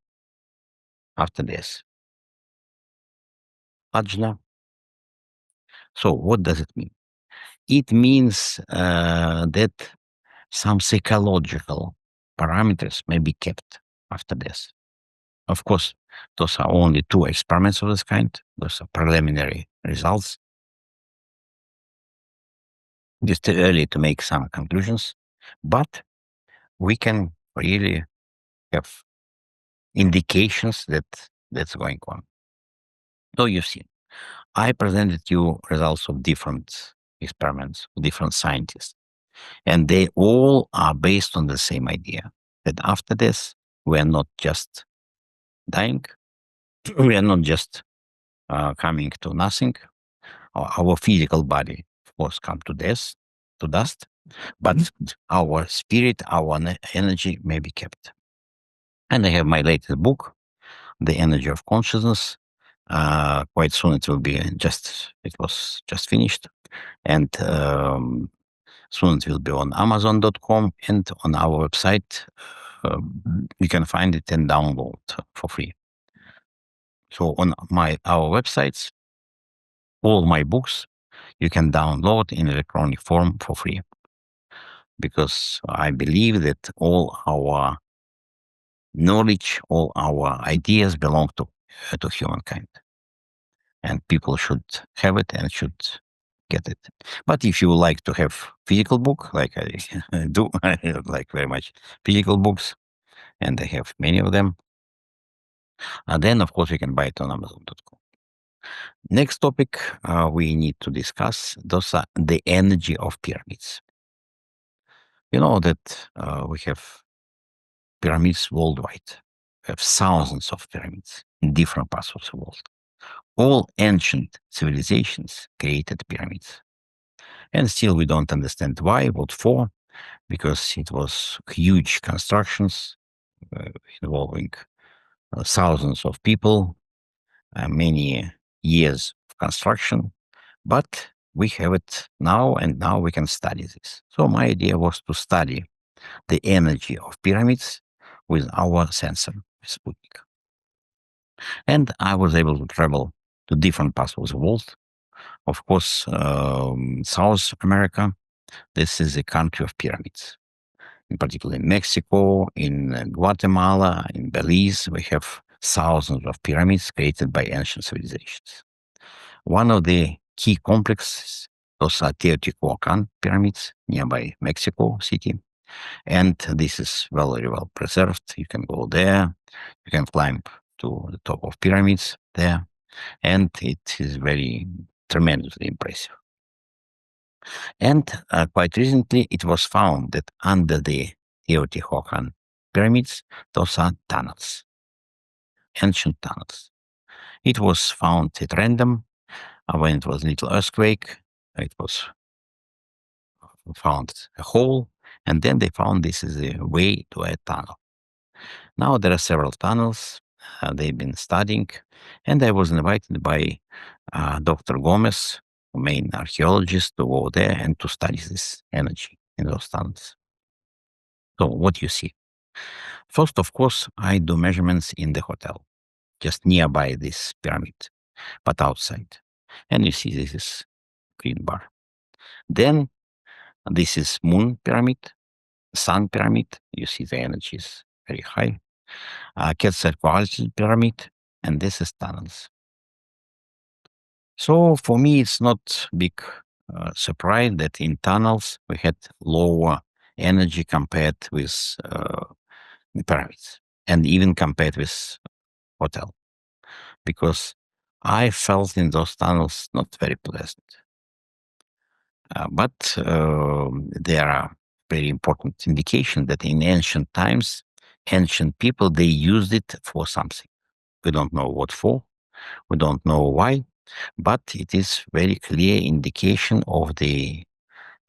after this, Ajna. So what does it mean? It means that some psychological parameters may be kept after this. Of course, those are only 2 experiments of this kind. Those are preliminary results. It's too early to make some conclusions, but we can really have indications that that's going on. So you see, I presented you results of different experiments, different scientists, and they all are based on the same idea that after this, we are not just dying, we are not just coming to nothing. Our physical body, of course, come to death, to dust, but our spirit, our energy may be kept. And I have my latest book, The Energy of Consciousness. Quite soon it will be it was just finished. And soon it will be on Amazon.com and on our website. You can find it and download for free. So on our websites, all my books you can download in electronic form for free, because I believe that all our knowledge, all our ideas belong to humankind, and people should have it and should get it. But if you like to have physical book, like I do, I like very much physical books, and I have many of them, and then of course you can buy it on Amazon.com. Next topic we need to discuss, those are the energy of pyramids. You know that we have pyramids worldwide. We have thousands of pyramids in different parts of the world. All ancient civilizations created pyramids. And still we don't understand why, what for, because it was huge constructions involving thousands of people, many years of construction. But we have it now, and now we can study this. So my idea was to study the energy of pyramids with our sensor, Sputnik. And I was able to travel to different parts of the world. Of course, South America, this is a country of pyramids. In particular, in Mexico, in Guatemala, in Belize, we have thousands of pyramids created by ancient civilizations. One of the key complexes, those are Teotihuacan pyramids nearby Mexico City. And this is very well preserved. You can go there, you can climb to the top of pyramids there, and it is very tremendously impressive. And quite recently, it was found that under the Teotihuacan pyramids, those are tunnels, ancient tunnels. It was found at random when it was a little earthquake. It was found a hole, and then they found this is a way to a tunnel. Now there are several tunnels they've been studying, and I was invited by Dr. Gomez, main archaeologist, to go there and to study this energy in those tunnels. So what you see? First, of course, I do measurements in the hotel, just nearby this pyramid, but outside. And you see this is green bar. Then this is moon pyramid, sun pyramid. You see the energy is very high. Quetzalcoatl pyramid, and this is tunnels. So for me, it's not big surprise that in tunnels we had lower energy compared with the pyramids, and even compared with hotel, because I felt in those tunnels not very pleasant. But there are very important indication that in ancient times, ancient people, they used it for something. We don't know what for, we don't know why, but it is very clear indication of the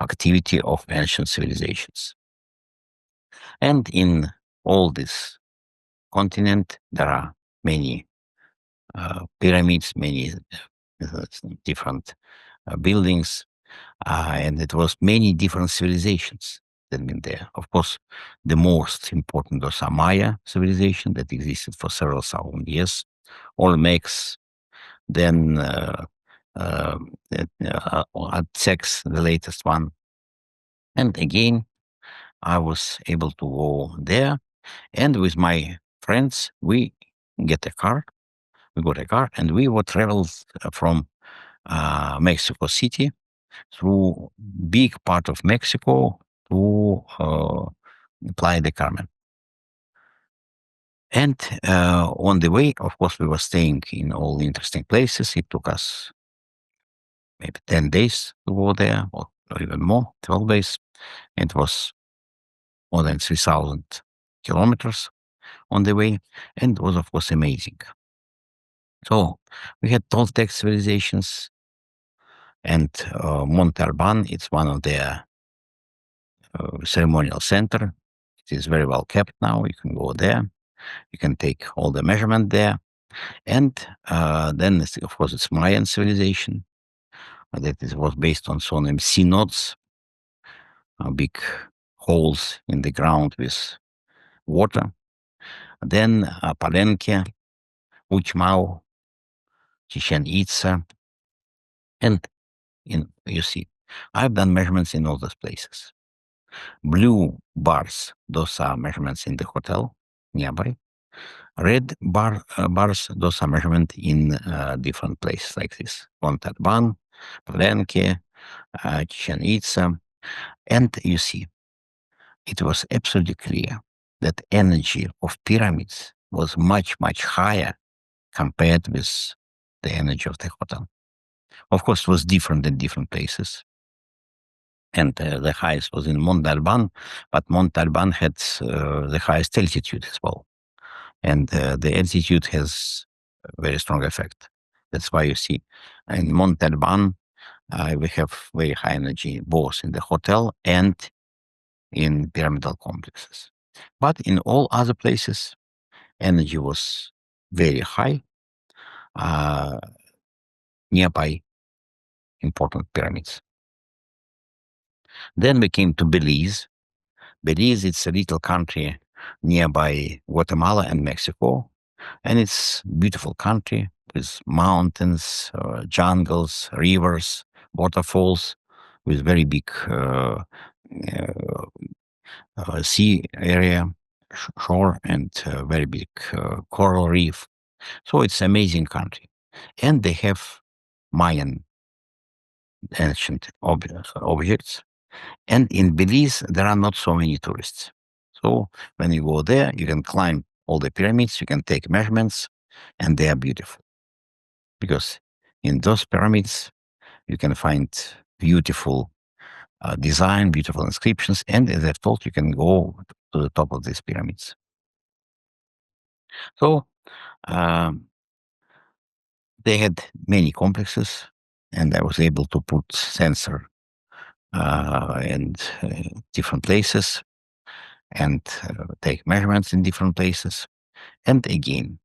activity of ancient civilizations. And in all this continent, there are many pyramids, many different buildings, and it was many different civilizations that have been there. Of course, the most important was a Maya civilization that existed for several thousand years. Olmecs, then Aztecs, the latest one. And again, I was able to go there, and with my friends, we got a car, and we would travel from Mexico City through big part of Mexico to Playa del Carmen. And on the way, of course, we were staying in all interesting places. It took us maybe 10 days to go there, or even more, 12 days. It was more than 3,000 kilometers on the way, and it was, of course, amazing. So we had Toltec civilizations, and Monte Alban, it's one of their ceremonial center. It is very well kept now. You can go there. You can take all the measurement there. And then, of course, it's Mayan civilization. That was based on so-named synods, big holes in the ground with water. Then Palenque, Uchmau, Chichen Itza. And you see, I've done measurements in all those places. Blue bars, those are measurements in the hotel nearby. Red bars, those are measurements in different places like this. Monte Alban, Palenque, Chichen Itza. And you see, it was absolutely clear that energy of pyramids was much, much higher compared with the energy of the hotel. Of course, it was different in different places. And the highest was in Monte Alban, but Monte Alban had the highest altitude as well. And the altitude has a very strong effect. That's why you see in Monte Alban, we have very high energy both in the hotel and in pyramidal complexes. But in all other places, energy was very high nearby important pyramids. Then we came to Belize. Belize, it's a little country nearby Guatemala and Mexico, and it's beautiful country with mountains, jungles, rivers, waterfalls, with very big sea area, shore, and very big coral reef. So it's amazing country, and they have Mayan ancient objects. And in Belize, there are not so many tourists. So when you go there, you can climb all the pyramids, you can take measurements, and they are beautiful. Because in those pyramids, you can find beautiful design, beautiful inscriptions, and as I've told, you can go to the top of these pyramids. So they had many complexes, and I was able to put sensor in different places and take measurements in different places. And again,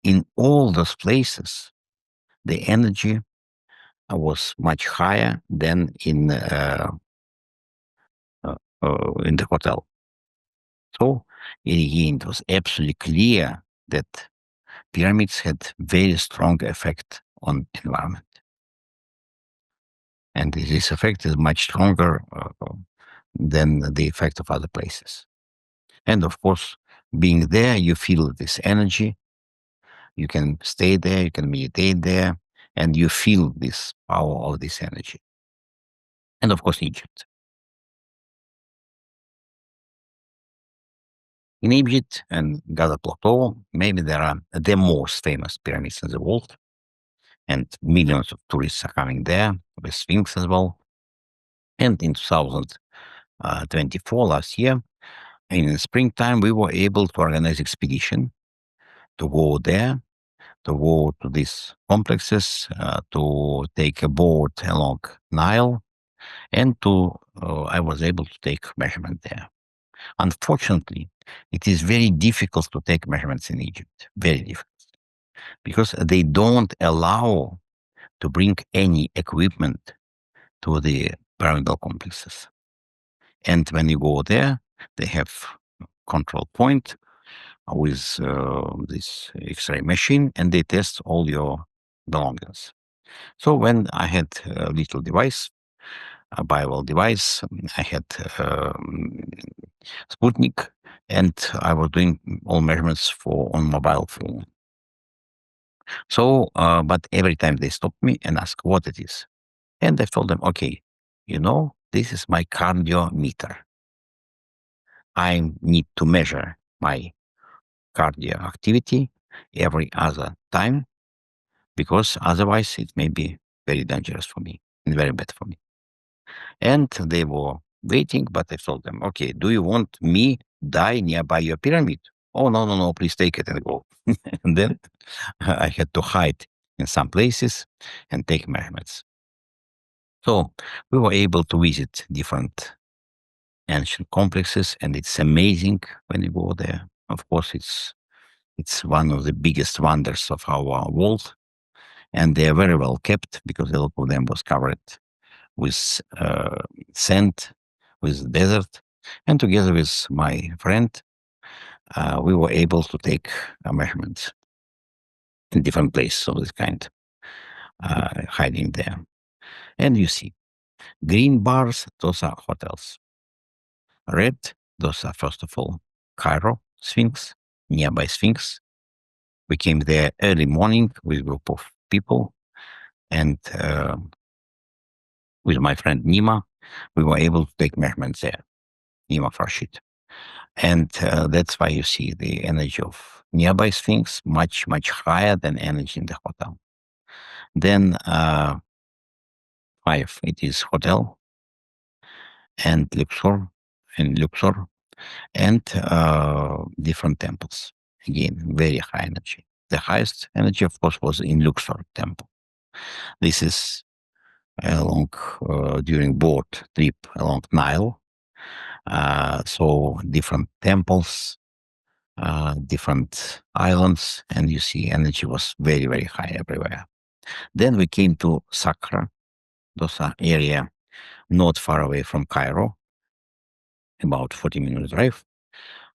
in all those places, the energy was much higher than in the hotel. So again, it was absolutely clear that pyramids had very strong effect on environment. And this effect is much stronger than the effect of other places. And of course, being there, you feel this energy. You can stay there, you can meditate there, and you feel this power of this energy. And of course, Egypt. In Egypt and Gaza Plateau, maybe there are the most famous pyramids in the world, and millions of tourists are coming there, with Sphinx as well. And in 2024, last year, in the springtime, we were able to organize expedition to go there, to go to these complexes, to take a boat along Nile, and I was able to take measurement there. Unfortunately, it is very difficult to take measurements in Egypt, very difficult, because they don't allow to bring any equipment to the pyramidal complexes. And when you go there, they have control point with this X-ray machine, and they test all your belongings. So when I had a little device, a Bio device, I had Sputnik, and I was doing all measurements on mobile phone. So, but every time they stop me and ask what it is, and I told them, okay, this is my cardiometer. I need to measure my cardio activity every other time, because otherwise it may be very dangerous for me and very bad for me. And they were waiting, but I told them, okay, do you want me die nearby your pyramid? Oh, no, please take it and go. And then I had to hide in some places and take measurements. So we were able to visit different ancient complexes, and it's amazing when you go there. Of course, it's one of the biggest wonders of our world, and they are very well kept because a lot of them was covered with sand, with desert, and together with my friend, we were able to take measurements in different places of this kind, hiding there. And you see, green bars, those are hotels. Red, those are, first of all, Cairo, Sphinx, nearby Sphinx. We came there early morning with a group of people, and with my friend Nima, we were able to take measurements there, Nima Farshid. And that's why you see the energy of nearby Sphinx much, much higher than energy in the hotel. Then 5, it is hotel and Luxor, and different temples. Again, very high energy. The highest energy, of course, was in Luxor temple. This is during boat trip along Nile. So different temples, different islands, and you see energy was very, very high everywhere. Then we came to Saqqara, Those are area not far away from Cairo, about 40 minutes drive.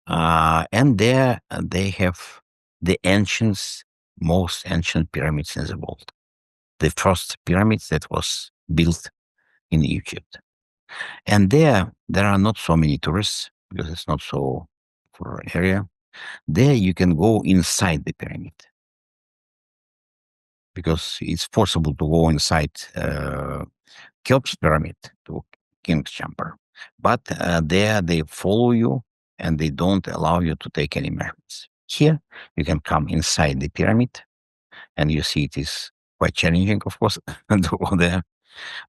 And there they have the most ancient pyramids in the world. The first pyramids that was built in Egypt. And there are not so many tourists because it's not so for area. There you can go inside the pyramid because it's possible to go inside Cheops pyramid to King's Chamber. But there they follow you and they don't allow you to take any measurements. Here you can come inside the pyramid and you see it is quite challenging, of course, to go there.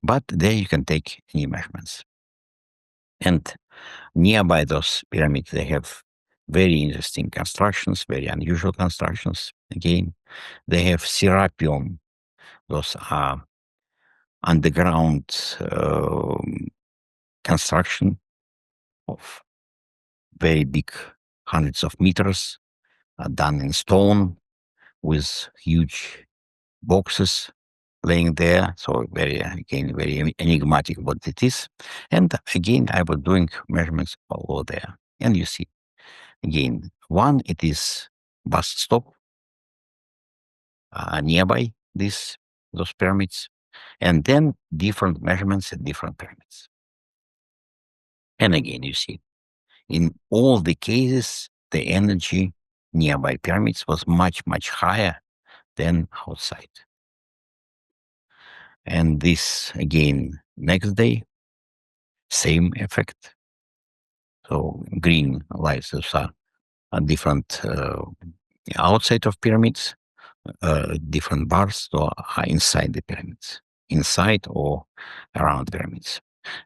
But there you can take any measurements. And nearby those pyramids, they have very interesting constructions, very unusual constructions. Again, they have serapeum. Those are underground construction of very big, hundreds of meters, done in stone with huge boxes laying there. So very, again, very enigmatic what it is. And again, I was doing measurements all over there. And you see, again, one, it is bus stop nearby those pyramids, and then different measurements at different pyramids. And again, you see, in all the cases, the energy nearby pyramids was much, much higher than outside. And this, again, next day, same effect. So green lights are different outside of pyramids, different bars so are inside the pyramids, inside or around pyramids.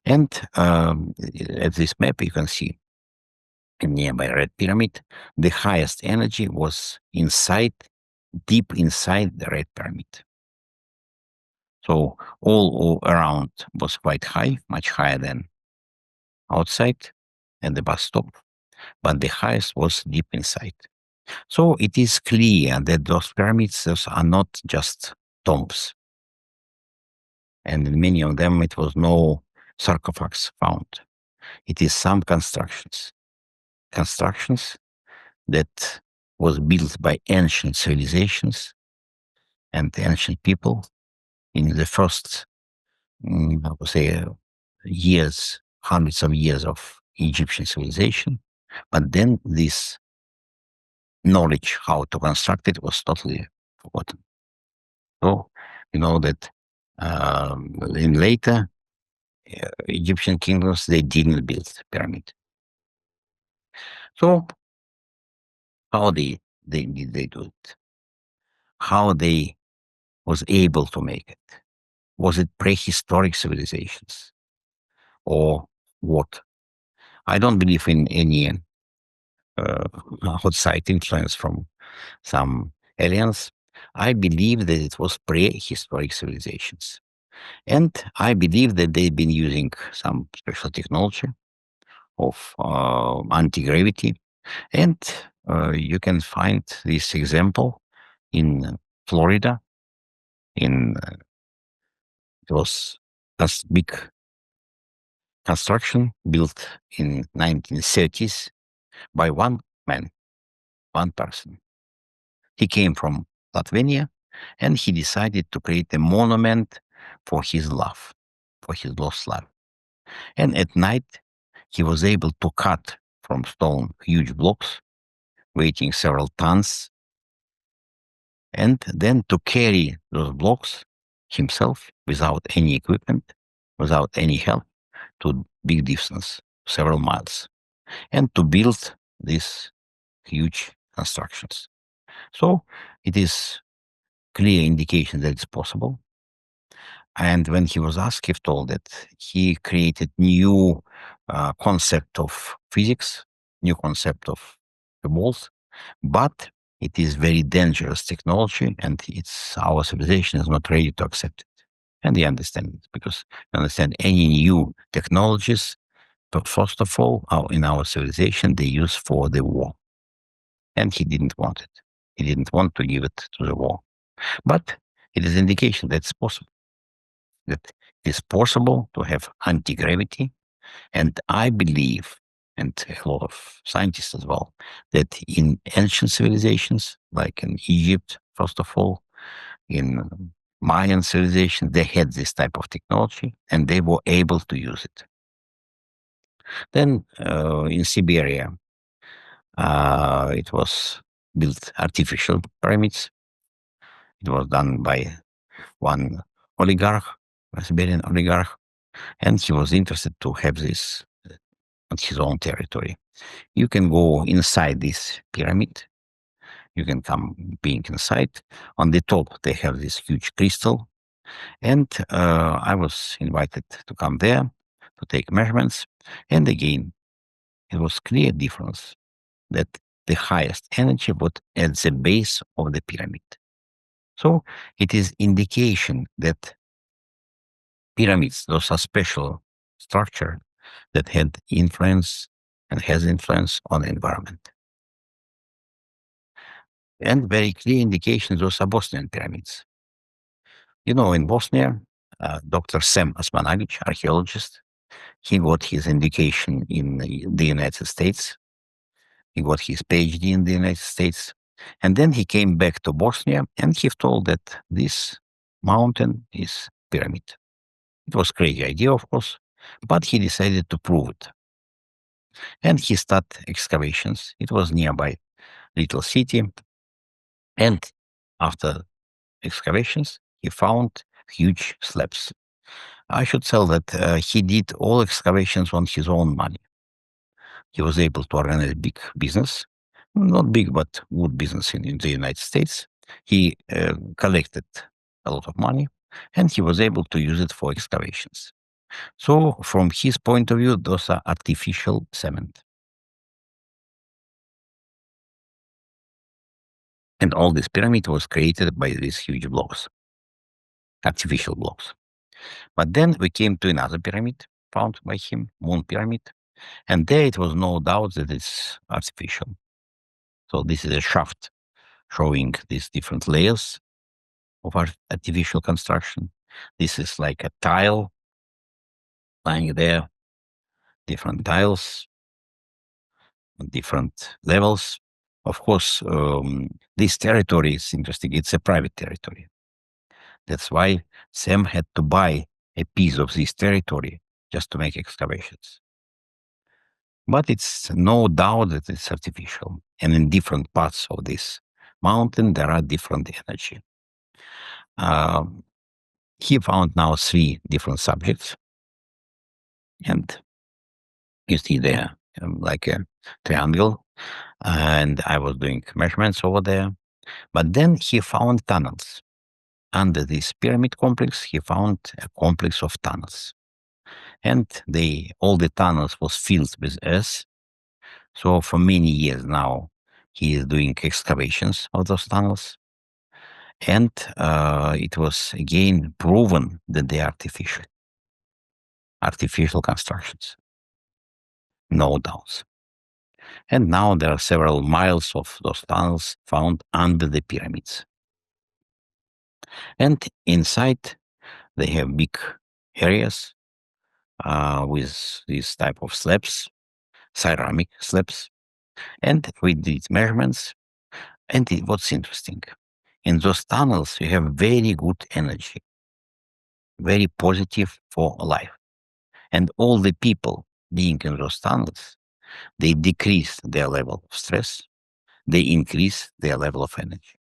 And at this map, you can see in nearby Red Pyramid, the highest energy was inside, deep inside the Red Pyramid. So all around was quite high, much higher than outside at the bus stop, but the highest was deep inside. So it is clear that those pyramids are not just tombs. And in many of them, it was no sarcophags found. It is some constructions that was built by ancient civilizations and ancient people in the first, I would say, years, hundreds of years of Egyptian civilization. But then this knowledge how to construct it was totally forgotten. So you know that in later Egyptian kingdoms, they didn't build pyramid. So how did they do it? How they was able to make it? Was it prehistoric civilizations or what? I don't believe in any outside influence from some aliens. I believe that it was prehistoric civilizations. And I believe that they've been using some special technology of anti-gravity. And you can find this example in Florida. It was a big construction built in 1930s by one man, one person. He came from Latvia and he decided to create a monument for his love, for his lost love. And at night, he was able to cut from stone huge blocks, weighing several tons, and then to carry those blocks himself without any equipment, without any help, to big distance, several miles, and to build these huge constructions. So it is clear indication that it's possible. And when he was asked, he told that he created new concept of physics, new concept of the world, but it is very dangerous technology, and it's our civilization is not ready to accept it. And they understand it because you understand any new technologies, but first of all, in our civilization, they use for the war. And he didn't want it. He didn't want to give it to the war. But it is indication that it's possible, that It's possible to have anti-gravity, and I believe, and a lot of scientists as well, that in ancient civilizations, like in Egypt, first of all, in Mayan civilization, they had this type of technology and they were able to use it. Then in Siberia, it was built artificial pyramids. It was done by one oligarch, a Siberian oligarch, and he was interested to have this on his own territory. You can go inside this pyramid. You can come being inside. On the top, they have this huge crystal. And I was invited to come there to take measurements. And again, it was clear difference that the highest energy was at the base of the pyramid. So it is indication that pyramids, those are special structure that had influence and has influence on the environment. And very clear indications those are Bosnian pyramids. You know, in Bosnia, Dr. Sam Asmanagic, archaeologist, he got his indication in the United States. He got his PhD in the United States. And then he came back to Bosnia and he told that this mountain is pyramid. It was crazy idea, of course, but he decided to prove it. And he started excavations. It was nearby little city. And after excavations, he found huge slabs. I should tell that he did all excavations on his own money. He was able to organize big business, not big, but good business in the United States. He collected a lot of money and he was able to use it for excavations. So from his point of view, those are artificial cement. And all this pyramid was created by these huge blocks, artificial blocks. But then we came to another pyramid found by him, Moon Pyramid, and there it was no doubt that it's artificial. So this is a shaft showing these different layers of artificial construction. This is like a tile lying there, different tiles, different levels. Of course, this territory is interesting. It's a private territory. That's why Sam had to buy a piece of this territory just to make excavations. But it's no doubt that it's artificial. And in different parts of this mountain, there are different energy. He found now 3 different subjects. And you see there like a triangle. And I was doing measurements over there. But then he found tunnels. Under this pyramid complex, he found a complex of tunnels. And all the tunnels was filled with earth. So for many years now, he is doing excavations of those tunnels. And it was again proven that they are artificial constructions. No doubts. And now there are several miles of those tunnels found under the pyramids. And inside, they have big areas with these type of slabs, ceramic slabs. And we did measurements. And what's interesting, in those tunnels, you have very good energy, very positive for life. And all the people being in those tunnels, they decrease their level of stress, they increase their level of energy.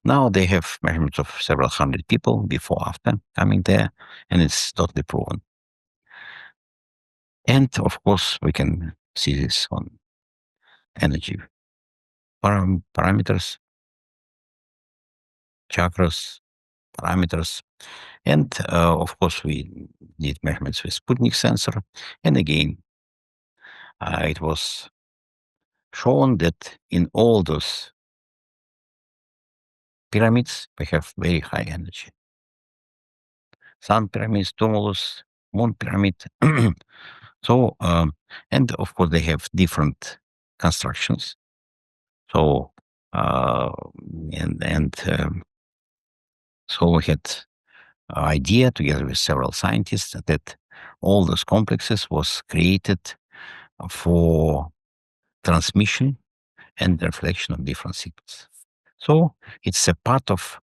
Now they have measurements of several hundred people before, after coming there, and it's totally proven. And of course, we can see this on energy parameters, chakras, parameters. And of course, we did measurements with Sputnik sensor. And again, it was shown that in all those pyramids, we have very high energy. Sun pyramids, tumulus, moon pyramid. So, and of course, they have different constructions. So, so we had idea, together with several scientists, that all those complexes was created for transmission and reflection of different signals. So it's a part of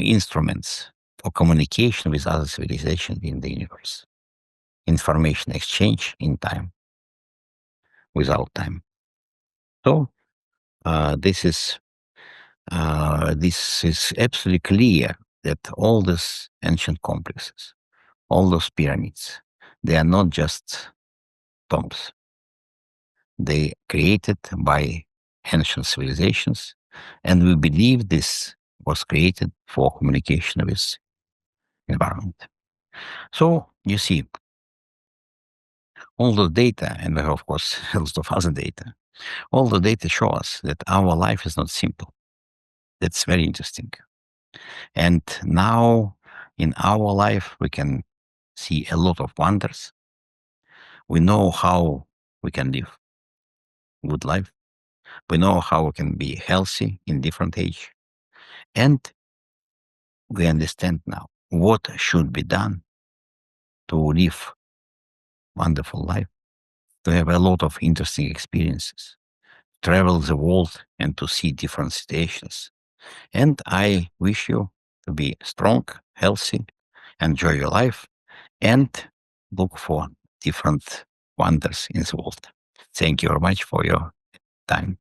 instruments for communication with other civilizations in the universe. Information exchange in time, without time. So this is absolutely clear that all these ancient complexes, all those pyramids, they are not just tombs. They created by ancient civilizations, and we believe this was created for communication with environment. So you see, all the data, and we have, of course, a lot of other data, all the data show us that our life is not simple. That's very interesting. And now in our life, we can see a lot of wonders. We know how we can live good life. We know how we can be healthy in different age. And we understand now what should be done to live wonderful life, to have a lot of interesting experiences, travel the world and to see different situations. And I wish you to be strong, healthy, enjoy your life, and look for different wonders in the world. Thank you very much for your time.